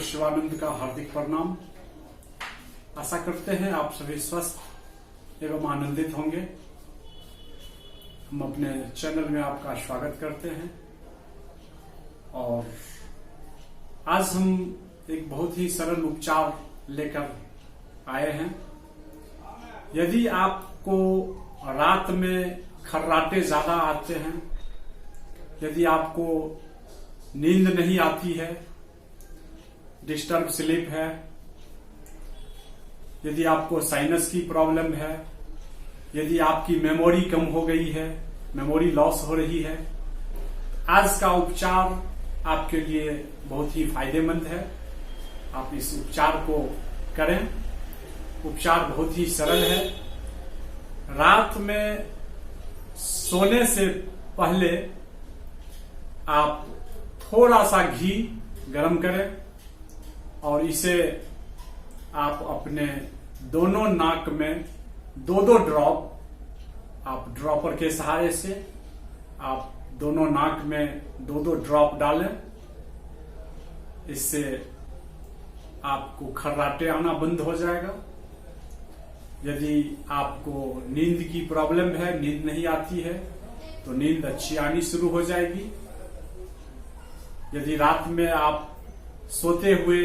Doctor Shivanand का हार्दिक प्रणाम। आशा करते हैं आप सभी स्वस्थ एवं आनंदित होंगे। हम अपने चैनल में आपका स्वागत करते हैं और आज हम एक बहुत ही सरल उपचार लेकर आए हैं। यदि आपको रात में खर्राटे ज्यादा आते हैं, यदि आपको नींद नहीं आती है, डिस्टर्ब स्लीप है, यदि आपको साइनस की प्रॉब्लम है, यदि आपकी मेमोरी कम हो गई है, मेमोरी लॉस हो रही है, आज का उपचार आपके लिए बहुत ही फायदेमंद है। आप इस उपचार को करें। उपचार बहुत ही सरल है। रात में सोने से पहले आप थोड़ा सा घी गरम करें और इसे आप अपने दोनों नाक में दो ड्रॉप, आप ड्रॉपर के सहारे से आप दोनों नाक में दो ड्रॉप डालें। इससे आपको खर्राटे आना बंद हो जाएगा। यदि आपको नींद की प्रॉब्लम है, नींद नहीं आती है, तो नींद अच्छी आनी शुरू हो जाएगी। यदि रात में आप सोते हुए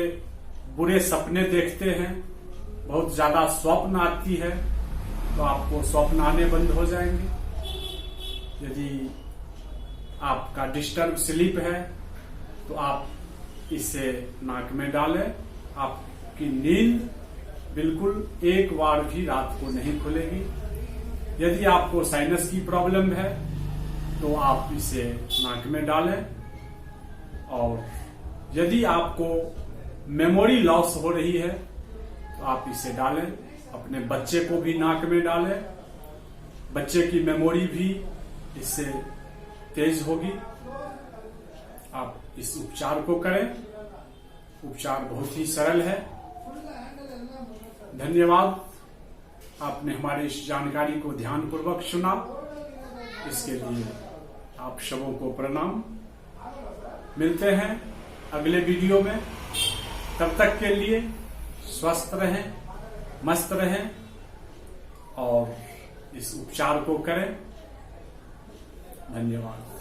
बुरे सपने देखते हैं, बहुत ज्यादा स्वप्न आती है, तो आपको स्वप्न आने बंद हो जाएंगे। यदि आपका डिस्टर्ब स्लीप है तो आप इसे नाक में डालें। आपकी नींद बिल्कुल एक बार भी रात को नहीं खुलेगी। यदि आपको साइनस की प्रॉब्लम है तो आप इसे नाक में डालें। और यदि आपको मेमोरी लॉस हो रही है तो आप इसे डालें। अपने बच्चे को भी नाक में डालें। बच्चे की मेमोरी भी इससे तेज होगी। आप इस उपचार को करें। उपचार बहुत ही सरल है। धन्यवाद। आपने हमारी इस जानकारी को ध्यानपूर्वक सुना, इसके लिए आप सबों को प्रणाम। मिलते हैं अगले वीडियो में। तब तक के लिए स्वस्थ रहें, मस्त रहें और इस उपचार को करें। धन्यवाद।